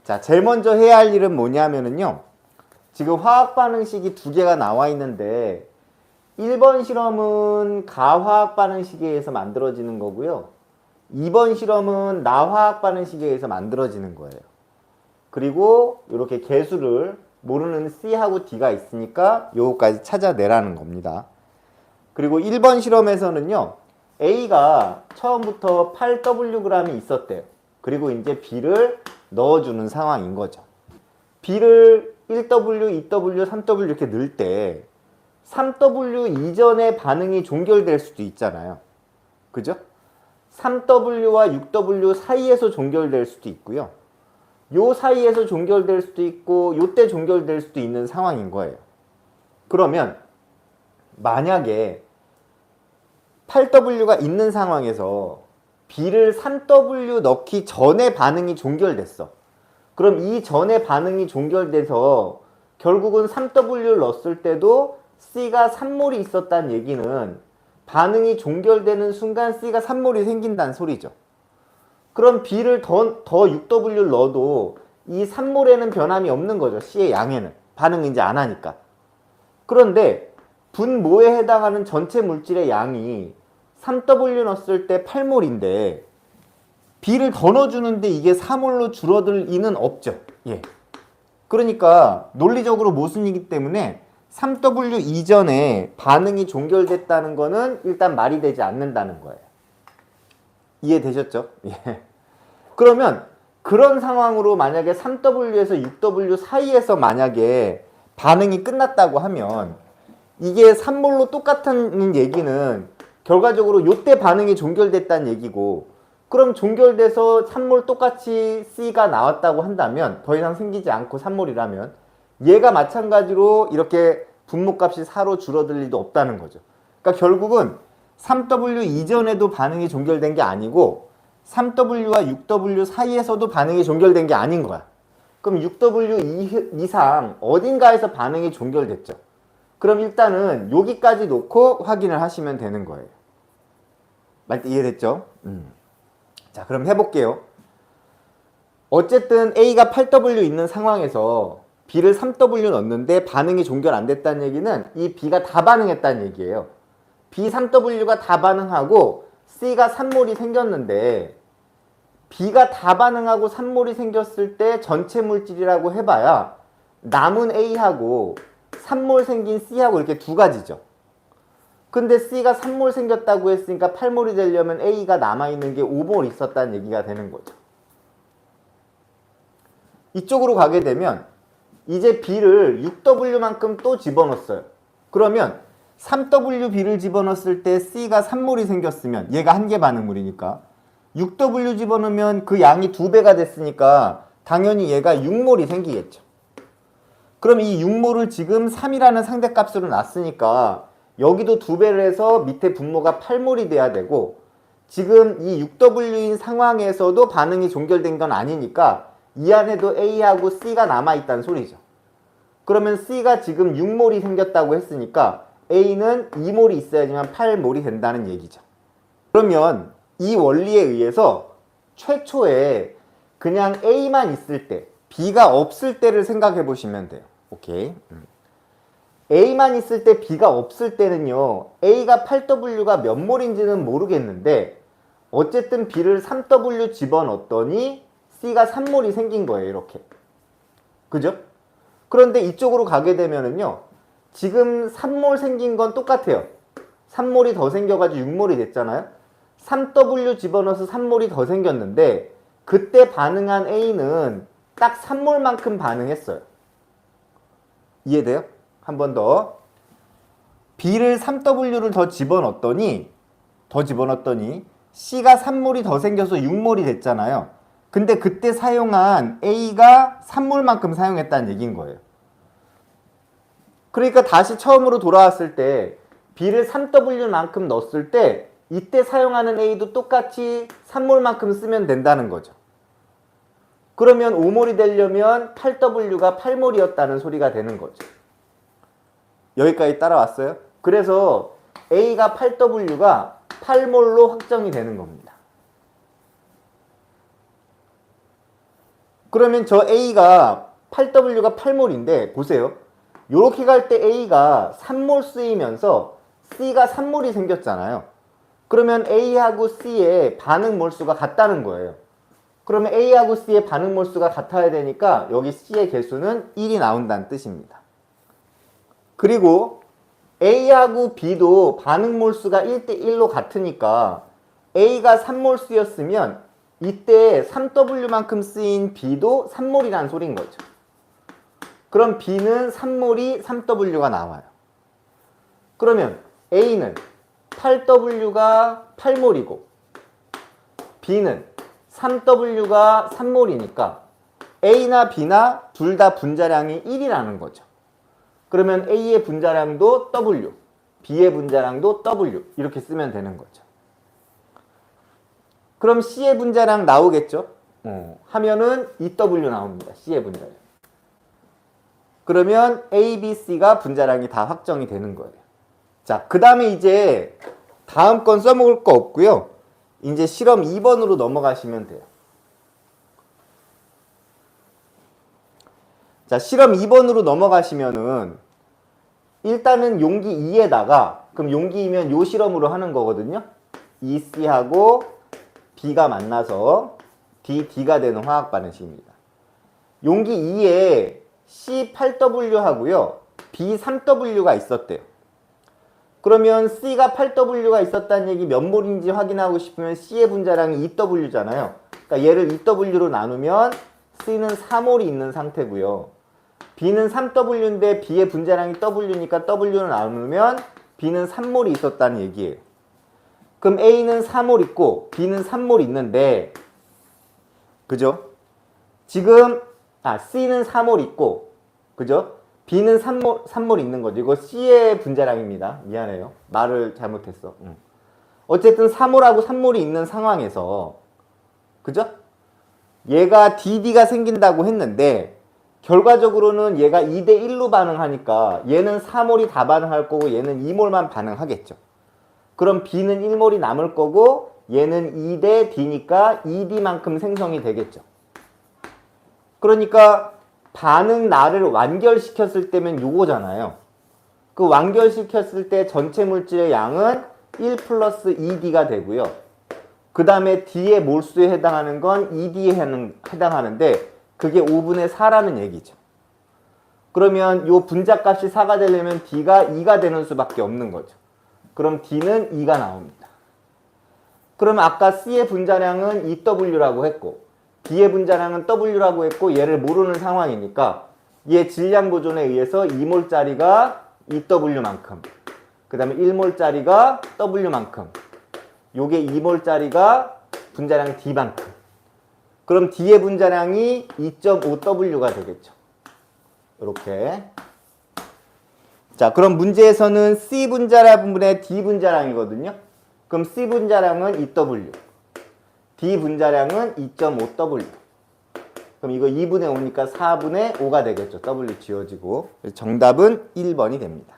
자, 제일 먼저 해야 할 일은 뭐냐면은요. 지금 화학 반응식이 두 개가 나와 있는데 1번 실험은 가화학 반응식에 의해서 만들어지는 거고요. 2번 실험은 나화학 반응식에 의해서 만들어지는 거예요. 그리고 이렇게 개수를 모르는 C하고 D가 있으니까 요거까지 찾아내라는 겁니다. 그리고 1번 실험에서는요. A가 처음부터 8Wg이 있었대요. 그리고 이제 B를 넣어주는 상황인 거죠. B를 1W, 2W, 3W 이렇게 넣을 때 3W 이전에 반응이 종결될 수도 있잖아요. 그죠? 3W와 6W 사이에서 종결될 수도 있고요. 요 사이에서 종결될 수도 있고 요때 종결될 수도 있는 상황인 거예요. 그러면 만약에 8W가 있는 상황에서 B를 3W 넣기 전에 반응이 종결됐어. 그럼 이 전에 반응이 종결돼서 결국은 3W를 넣었을 때도 C가 3몰이 있었다는 얘기는 반응이 종결되는 순간 C가 3몰이 생긴다는 소리죠. 그럼 B를 더 6W를 넣어도 이 3몰에는 변함이 없는 거죠. C의 양에는. 반응 이제 안 하니까. 그런데 분모에 해당하는 전체 물질의 양이 3W 넣었을 때 8몰인데 B를 더 넣어주는데 이게 4몰로 줄어들 리는 없죠. 예. 그러니까 논리적으로 모순이기 때문에 3W 이전에 반응이 종결됐다는 거는 일단 말이 되지 않는다는 거예요. 이해되셨죠? 예. 그러면 그런 상황으로 만약에 3W에서 6W 사이에서 만약에 반응이 끝났다고 하면 이게 3몰로 똑같은 얘기는 결과적으로 요때 반응이 종결됐다는 얘기고 그럼 종결돼서 3몰 똑같이 C가 나왔다고 한다면 더 이상 생기지 않고 3몰이라면 얘가 마찬가지로 이렇게 분모값이 4로 줄어들 리도 없다는 거죠. 그러니까 결국은 3W 이전에도 반응이 종결된 게 아니고 3W와 6W 사이에서도 반응이 종결된 게 아닌 거야. 그럼 6W 이상 어딘가에서 반응이 종결됐죠. 그럼 일단은 여기까지 놓고 확인을 하시면 되는 거예요. 말때 이해됐죠? 자, 그럼 해볼게요. 어쨌든 A가 8W 있는 상황에서 B를 3W 넣었는데 반응이 종결 안 됐다는 얘기는 이 B가 다 반응했다는 얘기예요. B 3W가 다 반응하고 C가 3몰이 생겼는데 B가 다 반응하고 3몰이 생겼을 때 전체 물질이라고 해봐야 남은 A하고 3몰 생긴 C하고 이렇게 두 가지죠. 근데 C가 3몰 생겼다고 했으니까 8몰이 되려면 A가 남아있는 게 5몰 있었다는 얘기가 되는 거죠. 이쪽으로 가게 되면 이제 B를 6W만큼 또 집어넣었어요. 그러면 3WB를 집어넣었을 때 C가 3몰이 생겼으면 얘가 한 개 반응물이니까 6W 집어넣으면 그 양이 2배가 됐으니까 당연히 얘가 6몰이 생기겠죠. 그럼 이 6몰을 지금 3이라는 상대값으로 놨으니까 여기도 2배를 해서 밑에 분모가 8몰이 돼야 되고 지금 이 6W인 상황에서도 반응이 종결된 건 아니니까 이 안에도 A하고 C가 남아있다는 소리죠. 그러면 C가 지금 6몰이 생겼다고 했으니까 A는 2몰이 있어야지만 8몰이 된다는 얘기죠. 그러면 이 원리에 의해서 최초에 그냥 A만 있을 때 B가 없을 때를 생각해 보시면 돼요. 오케이. A만 있을 때 B가 없을 때는요. A가 8W가 몇 몰인지는 모르겠는데 어쨌든 B를 3W 집어넣었더니 C가 3몰이 생긴 거예요. 이렇게. 그죠? 그런데 이쪽으로 가게 되면은요. 지금 3몰 생긴 건 똑같아요. 3몰이 더 생겨가지고 6몰이 됐잖아요. 3W 집어넣어서 3몰이 더 생겼는데 그때 반응한 A는 딱 3몰만큼 반응했어요. 이해돼요? 한 번 더. B를 3W를 더 집어넣었더니 C가 3몰이 더 생겨서 6몰이 됐잖아요. 근데 그때 사용한 A가 3몰만큼 사용했다는 얘기인 거예요. 그러니까 다시 처음으로 돌아왔을 때 B를 3W만큼 넣었을 때 이때 사용하는 A도 똑같이 3몰만큼 쓰면 된다는 거죠. 그러면 5몰이 되려면 8W가 8몰이었다는 소리가 되는 거죠. 여기까지 따라왔어요? 그래서 A가 8W가 8몰로 확정이 되는 겁니다. 그러면 저 A가 8W가 8몰인데 보세요. 요렇게 갈 때 A가 3몰 쓰이면서 C가 3몰이 생겼잖아요. 그러면 A하고 C의 반응 몰수가 같다는 거예요. 그러면 A하고 C의 반응 몰수가 같아야 되니까 여기 C의 개수는 1이 나온다는 뜻입니다. 그리고 A하고 B도 반응 몰수가 1대1로 같으니까 A가 3몰수였으면 이때 3W만큼 쓰인 B도 3몰이라는 소리인 거죠. 그럼 B는 3몰이 3W가 나와요. 그러면 A는 8W가 8몰이고 B는 3W가 3몰이니까 A나 B나 둘 다 분자량이 1이라는 거죠. 그러면 A의 분자량도 W, B의 분자량도 W 이렇게 쓰면 되는 거죠. 그럼 C의 분자량 나오겠죠? 하면은 EW 나옵니다. C의 분자량. 그러면 A, B, C가 분자량이 다 확정이 되는 거예요. 자, 그 다음에 이제 다음 건 써먹을 거 없고요. 이제 실험 2번으로 넘어가시면 돼요. 자, 실험 2번으로 넘어가시면은 일단은 용기 2에다가 그럼 용기 2면 요 실험으로 하는 거거든요. EC하고 B가 만나서 DD가 되는 화학 반응식입니다. 용기 2에 C8W 하고요. B3W가 있었대요. 그러면 C가 8W가 있었다는 얘기 몇 몰인지 확인하고 싶으면 C의 분자량이 2W잖아요. 그러니까 얘를 2W로 나누면 C는 4몰이 있는 상태고요. B는 3W인데 B의 분자량이 W니까 W를 나누면 B는 3몰이 있었다는 얘기예요. 그럼 A는 4몰 있고 B는 3몰 있는데 그죠? 지금 C는 4몰 있고 그죠? B는 3몰 있는 거죠. 이거 C의 분자량입니다. 미안해요. 말을 잘못했어. 어쨌든 4몰하고 3몰이 있는 상황에서 그죠? 얘가 DD가 생긴다고 했는데 결과적으로는 얘가 2대1로 반응하니까 얘는 4몰이 다 반응할 거고 얘는 2몰만 반응하겠죠. 그럼 B는 1몰이 남을 거고 얘는 2대 D니까 2D만큼 생성이 되겠죠. 그러니까 반응 나를 완결시켰을 때면 요거잖아요. 그 완결시켰을 때 전체 물질의 양은 1 플러스 2D가 되고요. 그 다음에 D의 몰수에 해당하는 건 2D에 해당하는데 그게 5분의 4라는 얘기죠. 그러면 요 분자값이 4가 되려면 D가 2가 되는 수밖에 없는 거죠. 그럼 D는 2가 나옵니다. 그러면 아까 C의 분자량은 EW라고 했고 B의 분자량은 W라고 했고 얘를 모르는 상황이니까 얘 질량 보존에 의해서 2몰짜리가 EW만큼 그 다음에 1몰짜리가 W만큼 요게 2몰짜리가 분자량 D만큼 그럼 D의 분자량이 2.5W가 되겠죠. 이렇게 자 그럼 문제에서는 C 분자량분의 D 분자량이거든요. 그럼 C 분자량은 EW D 분자량은 2.5W. 그럼 이거 2분의 5니까 4분의 5가 되겠죠. W 지워지고. 정답은 1번이 됩니다.